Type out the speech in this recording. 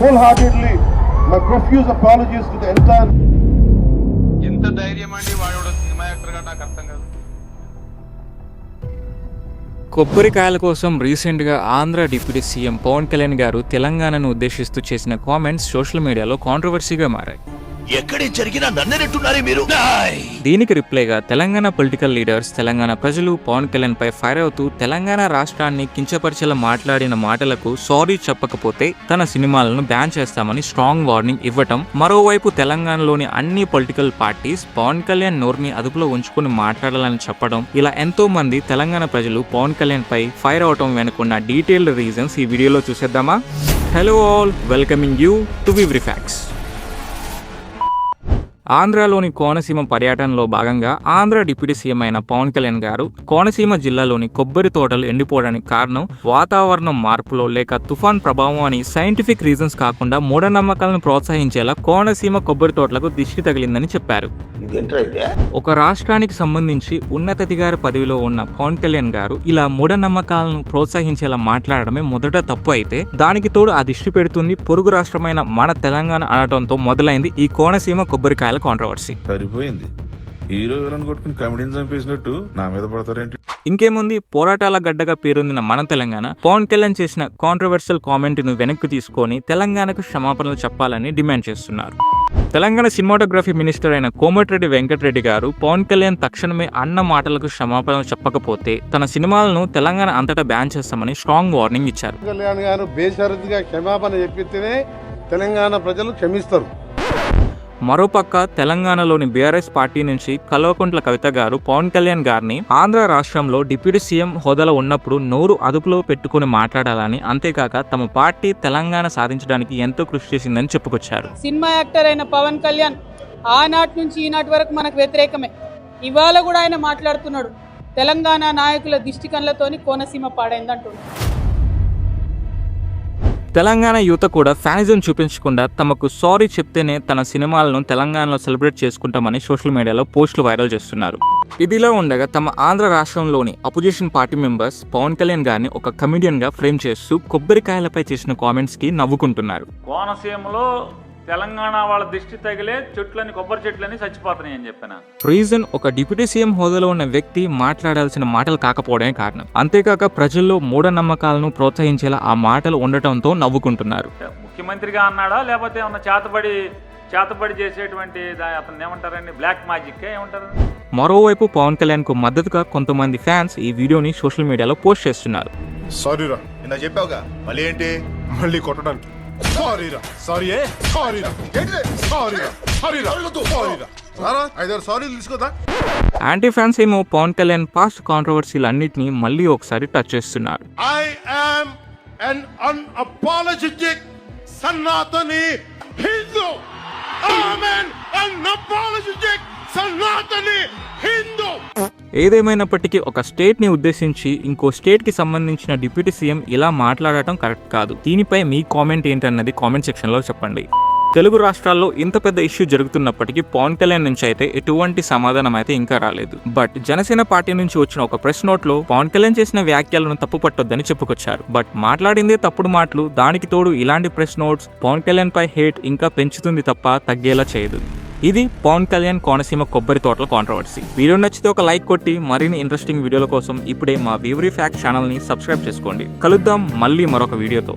wholeheartedly my profuse apologies to the entire. ఎంత ధైర్యం అండి వాడు సినిమా యాక్టర్గా నాకు అర్థం కాదు. కొబ్బరికాయల కోసం రీసెంట్గా ఆంధ్ర డిప్యూటీ సీఎం పవన్ కళ్యాణ్ గారు తెలంగాణను ఉద్దేశిస్తూ చేసిన కామెంట్స్ సోషల్ మీడియాలో కాంట్రవర్సీగా మారాయి. ఎక్కడే జరిగినా నన్నెట్టున్నారే మీరు. దీనికి రిప్లైగా తెలంగాణ పొలిటికల్ లీడర్స్, తెలంగాణ ప్రజలు పవన్ కళ్యాణ్ పై ఫైర్ అవుతూ తెలంగాణ రాష్ట్రాన్ని కించపరిచేలా మాట్లాడిన మాటలకు సారీ చెప్పకపోతే తన సినిమాలను బ్యాన్ చేస్తామని స్ట్రాంగ్ వార్నింగ్ ఇవ్వటం, మరోవైపు తెలంగాణలోని అన్ని పొలిటికల్ పార్టీస్ పవన్ కళ్యాణ్ నోరుని అదుపులో ఉంచుకుని మాట్లాడాలని చెప్పడం, ఇలా ఎంతో మంది తెలంగాణ ప్రజలు పవన్ కళ్యాణ్ పై ఫైర్ అవటం వెనుకున్న డీటెయిల్డ్ రీజన్స్ ఈ వీడియోలో చూసేద్దామా? Hello all, welcoming you to వివరీ ఫ్యాక్ట్స్. ఆంధ్రాలోని కోనసీమ పర్యటనలో భాగంగా ఆంధ్ర డిప్యూటీ సీఎం అయిన పవన్ కళ్యాణ్ గారు కోనసీమ జిల్లాలోని కొబ్బరి తోటలు ఎండిపోవడానికి కారణం వాతావరణం మార్పులో లేక తుఫాన్ ప్రభావం అని సైంటిఫిక్ రీజన్స్ కాకుండా మూఢనమ్మకాలను ప్రోత్సహించేలా కోనసీమ కొబ్బరి తోటలకు దిష్టి తగిలిందని చెప్పారు. ఒక రాష్ట్రానికి సంబంధించి ఉన్నతాధికారి పదవిలో ఉన్న పవన్ కళ్యాణ్ గారు ఇలా మూఢనమ్మకాలను ప్రోత్సహించేలా మాట్లాడడమే మొదట తప్పు అయితే, దానికి తోడు ఆ దిష్టి పెడుతుంది పొరుగు రాష్ట్రమైన మన తెలంగాణ అనడంతో మొదలైంది ఈ కోనసీమ కొబ్బరికాయల కాంట్రవర్సీ. సరిపోయింది, హీరో విలన్ కొట్టుకుని కమెడీని చంపేసినట్టు నా మీద పడతారేంటి? ఇంకేముంది, పోరాటాల గడ్డగా పేరొందిన మన తెలంగాణ పవన్ కళ్యాణ్ చేసిన కాంట్రవర్షియల్ కామెంట్ ను వెనక్కి తీసుకొని తెలంగాణకు క్షమాపణలు చెప్పాలని డిమాండ్ చేస్తున్నారు. తెలంగాణ సినిమాటోగ్రఫీ మినిస్టర్ అయిన కోమటిరెడ్డి వెంకటరెడ్డి గారు పవన్ కళ్యాణ్ తక్షణమే అన్న మాటలకు క్షమాపణలు చెప్పకపోతే తన సినిమాలను తెలంగాణ అంతటా బ్యాన్ చేస్తామని స్ట్రాంగ్ వార్నింగ్ ఇచ్చారు. కళ్యాణ్ గారు బేషరతుగా క్షమాపణ చెప్పితేనే తెలంగాణ ప్రజలు క్షమిస్తారు. మరోపక్క తెలంగాణలోని బీఆర్ఎస్ పార్టీ నుంచి కల్వకుంట్ల కవిత గారు పవన్ కళ్యాణ్ గారిని ఆంధ్ర రాష్ట్రంలో డిప్యూటీ సీఎం హోదాలో ఉన్నప్పుడు నోరు అదుపులో పెట్టుకుని మాట్లాడాలని, అంతేకాక తమ పార్టీ తెలంగాణ సాధించడానికి ఎంతో కృషి చేసిందని చెప్పుకొచ్చారు. సినిమా యాక్టర్ అయిన పవన్ కళ్యాణ్ ఆనాటి నుంచి ఈనాటి వరకు మనకు వ్యతిరేకమే. ఇవాళ కూడా ఆయన మాట్లాడుతున్నాడు, తెలంగాణ నాయకుల దిష్టి కళ్ళతోని కోనసీమ పాడైందంటున్నాడు. తెలంగాణ యువత కూడా ఫ్యానిజం చూపించకుండా తమకు సారీ చెప్తేనే తన సినిమాలను తెలంగాణలో సెలబ్రేట్ చేసుకుంటామని సోషల్ మీడియాలో పోస్టులు వైరల్ చేస్తున్నారు. ఇదిలా ఉండగా తమ ఆంధ్ర రాష్ట్రంలోని opposition party members Pawan Kalyan గారిని ఒక కమెడియన్ గా ఫ్రేమ్ చేస్తూ కొబ్బరికాయలపై చేసిన కామెంట్స్ కి నవ్వుకుంటున్నారు. కోనసీమలో తెలంగాణ వాళ్ళ దిష్టి తగిలే చెట్లని, కొబ్బరి చెట్లని చచ్చిపోతున్నాయి అని చెప్పాను. రీజన్ ఒక డిప్యూటీ సీఎం హోదాలో ఉన్న వ్యక్తి మాట్లాడాల్సిన మాటలు కాకపోవడమే కారణం. అంతేకాక ప్రజల్లో మూఢనమ్మకాలను ప్రోత్సహించేలా ఆ మాటలు ఉండటంతో నవ్వుకుంటున్నారు. ముఖ్యమంత్రిగా అన్నాడా లేకపోతే ఏమన్నా చేతబడి చేసేటువంటి అతను ఏమంటారండి, బ్లాక్ మ్యాజిక్ ఏమంటారు? మరోవైపు పవన్ కళ్యాణ్ కు మద్దతుగా కొంతమంది ఫ్యాన్స్ ఈ వీడియోని సోషల్ మీడియాలో పోస్ట్ చేస్తున్నారు. సారీరా, నిన్న చెప్పావుగా, మళ్ళీ ఏంటి? మళ్ళీ కొట్టడానికి సారీరా, సారీయే, సారీరా, సారీరా, సారీరా, సారీరా, సారా 5-6 సారీలు తీసుకోదా? యాంటీ ఫ్యాన్స్ ఏమో పవన్ కళ్యాణ్ పాస్ట్ కాంట్రవర్సీలు అన్నిటిని మళ్ళీ ఒకసారి టచ్ చేస్తున్నారు. I am an unapologetic Sanatani Hindu. I am an unapologetic Sanatani Hindu. ఏదేమైనప్పటికీ ఒక స్టేట్ ని ఉద్దేశించి ఇంకో స్టేట్ కి సంబంధించిన డిప్యూటీ సీఎం ఇలా మాట్లాడటం కరెక్ట్ కాదు. దీనిపై మీ కామెంట్ ఏంటన్నది కామెంట్ సెక్షన్ లో చెప్పండి. తెలుగు రాష్ట్రాల్లో ఇంత పెద్ద ఇష్యూ జరుగుతున్నప్పటికీ పవన్ కళ్యాణ్ నుంచి అయితే ఎటువంటి సమాధానం అయితే ఇంకా రాలేదు. బట్ జనసేన పార్టీ నుంచి వచ్చిన ఒక ప్రెస్ నోట్ లో పవన్ కళ్యాణ్ చేసిన వ్యాఖ్యలను తప్పు పట్టొద్దని చెప్పుకొచ్చారు. బట్ మాట్లాడిందే తప్పుడు మాటలు, దానికి తోడు ఇలాంటి ప్రెస్ నోట్స్ పవన్ కళ్యాణ్ పై హేట్ ఇంకా పెంచుతుంది తప్ప తగ్గేలా చేయదు. ఇది పవన్ కళ్యాణ్ కోనసీమ కొబ్బరి తోటల కాంట్రవర్సీ. వీడియో నచ్చితే ఒక లైక్ కొట్టి మరిన్ని ఇంట్రెస్టింగ్ వీడియోల కోసం ఇప్పుడే మా వివరీ ఫ్యాక్ట్ ఛానల్ ని సబ్స్క్రైబ్ చేసుకోండి. కలుద్దాం మళ్ళీ మరొక వీడియోతో.